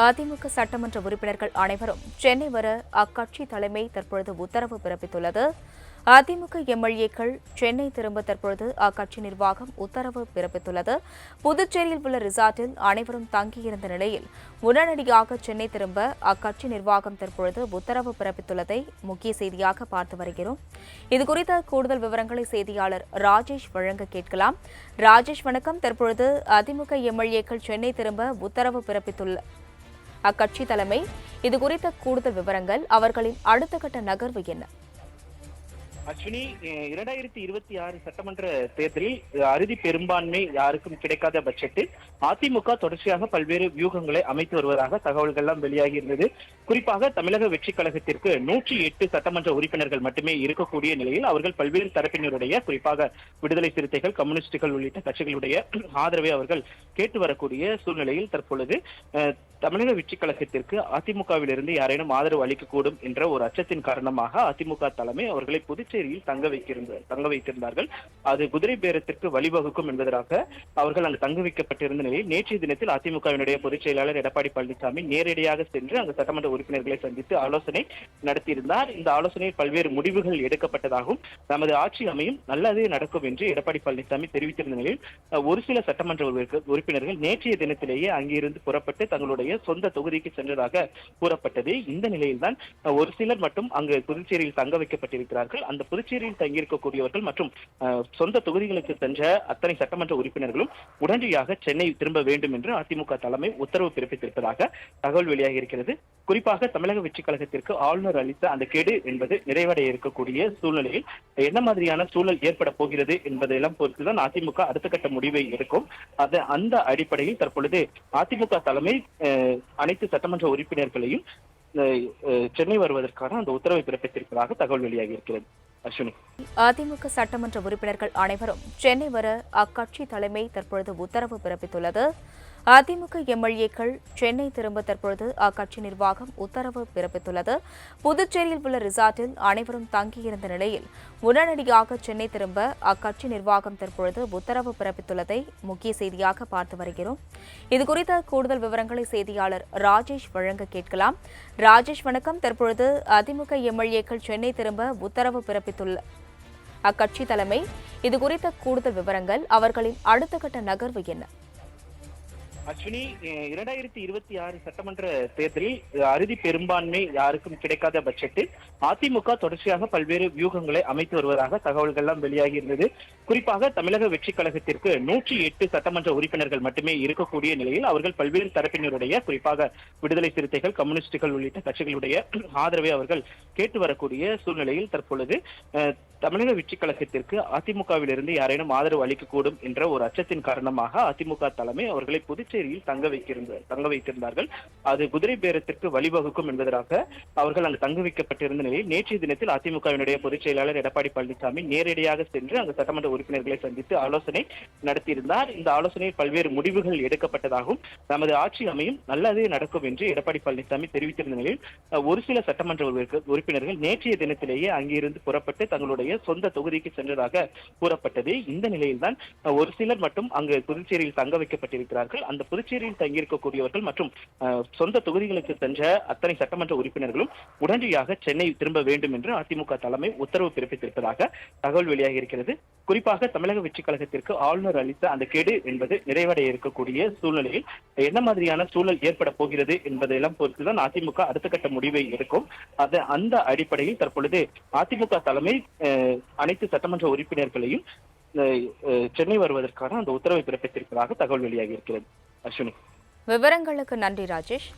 அதிமுக சட்டமன்ற உறுப்பினர்கள் அனைவரும் சென்னை வர அக்கட்சி தலைமை தற்பொழுது உத்தரவு பிறப்பித்துள்ளது. அதிமுக எம்எல்ஏக்கள் சென்னை திரும்ப தற்பொழுது அக்கட்சி நிர்வாகம் உத்தரவு பிறப்பித்துள்ளது. புதுச்சேரியில் உள்ள ரிசார்ட்டில் அனைவரும் தங்கியிருந்த நிலையில் உடனடியாக சென்னை திரும்ப அக்கட்சி நிர்வாகம் தற்பொழுது உத்தரவு பிறப்பித்துள்ளதை முக்கிய செய்தியாக பார்த்து வருகிறோம். இதுகுறித்த கூடுதல் விவரங்களை செய்தியாளர் ராஜேஷ் வழங்க கேட்கலாம். ராஜேஷ் வணக்கம். தற்பொழுது அதிமுக எம்எல்ஏக்கள் சென்னை திரும்ப உத்தரவு பிறப்பித்துள்ள அக்கட்சி தலைமை, இதுகுறித்த கூடுதல் விவரங்கள், அவர்களின் அடுத்த கட்ட நகர்வு என்ன? அஸ்வினி, 2026 சட்டமன்ற தேர்தலில் அறுதி பெரும்பான்மை யாருக்கும் கிடைக்காத பட்சத்தில் அதிமுக தொடர்ச்சியாக பல்வேறு வியூகங்களை அமைத்து வருவதாக தகவல்கள் எல்லாம் வெளியாகி இருந்தது. குறிப்பாக தமிழக வெற்றி கழகத்திற்கு 108 சட்டமன்ற உறுப்பினர்கள் மட்டுமே இருக்கக்கூடிய நிலையில் அவர்கள் பல்வேறு தரப்பினருடைய, குறிப்பாக விடுதலை சிறுத்தைகள், கம்யூனிஸ்டுகள் உள்ளிட்ட கட்சிகளுடைய ஆதரவை அவர்கள் கேட்டு வரக்கூடிய சூழ்நிலையில் தற்பொழுது தமிழக வெற்றி கழகத்திற்கு அதிமுகவிலிருந்து யாரேனும் ஆதரவு அளிக்கக்கூடும் என்ற ஒரு அச்சத்தின் காரணமாக அதிமுக தலைமை அவர்களை புதுச்சேரியில் தங்க வைத்திருந்தார்கள். அது குதிரை பேரத்திற்கு வழிவகுக்கும் என்பதற்காக அவர்கள் அங்கு தங்க வைக்கப்பட்டிருந்த நிலையில் நேற்றைய தினத்தில் அதிமுகவினுடைய பொதுச் செயலாளர் எடப்பாடி பழனிசாமி நேரடியாக சென்று அங்கு சட்டமன்ற உறுப்பினர்களை சந்தித்து ஆலோசனை நடத்தியிருந்தார். இந்த ஆலோசனையில் பல்வேறு முடிவுகள் எடுக்கப்பட்டதாகவும் நமது ஆட்சி அமையும், நல்லதே நடக்கும் என்று எடப்பாடி பழனிசாமி தெரிவித்திருந்த நிலையில் ஒரு சில சட்டமன்ற உறுப்பினர்கள் நேற்றைய தினத்திலேயே அங்கிருந்து புறப்பட்டு தங்களுடைய சொந்த தொகுதிக்கு சென்றதாக கூறப்பட்டது. இந்த நிலையில்தான் ஒரு சிலர் மட்டும் அங்கு புதுச்சேரியில் தங்க வைக்கப்பட்டிருக்கிறார்கள். அந்த புதுச்சேரியில் தங்கியிருக்கக்கூடியவர்கள் மற்றும் சொந்த தொகுதிகளுக்கு சென்ற அத்தனை சட்டமன்ற உறுப்பினர்களும் உடனடியாக சென்னை திரும்ப வேண்டும் என்று அதிமுக தலைமை உத்தரவு பிறப்பித்திருப்பதாக தகவல் வெளியாகி இருக்கிறது. குறிப்பாக தமிழக வெற்றி கழகத்திற்கு ஆளுநர் அளித்த அந்த கெடு என்பது நிறைவடைய இருக்கக்கூடிய சூழ்நிலையில் என்ன மாதிரியான சூழல் ஏற்பட போகிறது என்பதையெல்லாம் பொறுத்துதான் அதிமுக அடுத்த கட்ட முடிவை எடுக்கும். அந்த அடிப்படையில் தற்பொழுது அதிமுக தலைமை அனைத்து சட்டமன்ற உறுப்பினர்களையும் சென்னை வருவதற்கான அந்த உத்தரவை பிறப்பித்திருப்பதாக தகவல் வெளியாகி இருக்கிறது. அஸ்வினி, அதிமுக சட்டமன்ற உறுப்பினர்கள் அனைவரும் சென்னை வர அக்கட்சி தலைமை தற்பொழுது உத்தரவு பிறப்பித்துள்ளது. அதிமுக எம்எல்ஏக்கள் சென்னை திரும்ப தற்பொழுது அக்கட்சி நிர்வாகம் உத்தரவு பிறப்பித்துள்ளது. புதுச்சேரியில் உள்ள ரிசார்ட்டில் அனைவரும் தங்கியிருந்த நிலையில் உடனடியாக சென்னை திரும்ப அக்கட்சி நிர்வாகம் தற்பொழுது உத்தரவு பிறப்பித்துள்ளதை முக்கிய செய்தியாக பார்த்து வருகிறோம். இதுகுறித்த கூடுதல் விவரங்களை செய்தியாளர் ராஜேஷ் வழங்க கேட்கலாம். ராஜேஷ் வணக்கம். தற்பொழுது அதிமுக எம்எல்ஏக்கள் சென்னை திரும்ப உத்தரவு பிறப்பித்துள்ள அக்கட்சி தலைமை, இதுகுறித்த கூடுதல் விவரங்கள், அவர்களின் அடுத்த கட்ட நகர்வு என்ன? அஸ்வினி, 2026 சட்டமன்ற தேர்தலில் அறுதி பெரும்பான்மை யாருக்கும் கிடைக்காத பட்சத்தில் அதிமுக தொடர்ச்சியாக பல்வேறு வியூகங்களை அமைத்து வருவதாக தகவல்கள் எல்லாம் வெளியாகி இருந்தது. குறிப்பாக தமிழக வெற்றி கழகத்திற்கு 108 சட்டமன்ற உறுப்பினர்கள் மட்டுமே இருக்கக்கூடிய நிலையில் அவர்கள் பல்வேறு தரப்பினருடைய, குறிப்பாக விடுதலை சிறுத்தைகள், கம்யூனிஸ்டுகள் உள்ளிட்ட கட்சிகளுடைய ஆதரவை அவர்கள் கேட்டு வரக்கூடிய சூழ்நிலையில் தற்பொழுது தமிழக வெற்றி கழகத்திற்கு அதிமுகவிலிருந்து யாரேனும் ஆதரவு அளிக்கக்கூடும் என்ற ஒரு அச்சத்தின் காரணமாக அதிமுக தலைமை அவர்களை புதுச்சேரியில் தங்க வைத்திருந்தார்கள். அது குதிரை பேரத்திற்கு வழிவகுக்கும் என்பதற்காக அவர்கள் அங்கு தங்க வைக்கப்பட்டிருந்த நிலையில் நேற்றைய தினத்தில் அதிமுகவினுடைய பொதுச் செயலாளர் எடப்பாடி பழனிசாமி நேரடியாக சென்று அங்கு சட்டமன்ற உறுப்பினர்களை சந்தித்து ஆலோசனை நடத்தியிருந்தார். இந்த ஆலோசனையில் பல்வேறு முடிவுகள் எடுக்கப்பட்டதாகவும் நமது ஆட்சி அமையும், நல்லதே நடக்கும் என்று எடப்பாடி பழனிசாமி தெரிவித்திருந்த நிலையில் ஒரு சில சட்டமன்ற உறுப்பினர்கள் நேற்றைய தினத்திலேயே அங்கிருந்து புறப்பட்டு தங்களுடைய சொந்த தொகுதிக்கு சென்றதாக கூறப்பட்டது. இந்த நிலையில்தான் ஒரு சிலர் மட்டும் அங்கு புதுச்சேரியில் தங்க வைக்கப்பட்டிருக்கிறார்கள். அந்த புதுச்சேரியில் தங்கியிருக்கக்கூடியவர்கள் மற்றும் சொந்த தொகுதிகளுக்கு சென்ற அத்தனை சட்டமன்ற உறுப்பினர்களும் உடனடியாக சென்னை திரும்ப வேண்டும் என்று அதிமுக தலைமை உத்தரவு பிறப்பித்திருப்பதாக தகவல் வெளியாகி இருக்கிறது. குறிப்பாக தமிழக வெற்றி கழகத்திற்கு ஆளுநர் அளித்த அந்த கெடு என்பது நிறைவடைய இருக்கக்கூடிய சூழ்நிலையில் என்ன மாதிரியான சூழல் ஏற்பட போகிறது என்பதையெல்லாம் பொறுத்துதான் அதிமுக அடுத்த கட்ட முடிவை எடுக்கும். அந்த அடிப்படையில் தற்பொழுது அதிமுக தலைமை அனைத்து சட்டமன்ற உறுப்பினர்களையும் சென்னை வருவதற்கான அந்த உத்தரவை பிறப்பித்திருப்பதாக தகவல் வெளியாகி இருக்கிறது. அஸ்வினி, விவரங்களுக்கு நன்றி ராஜேஷ்.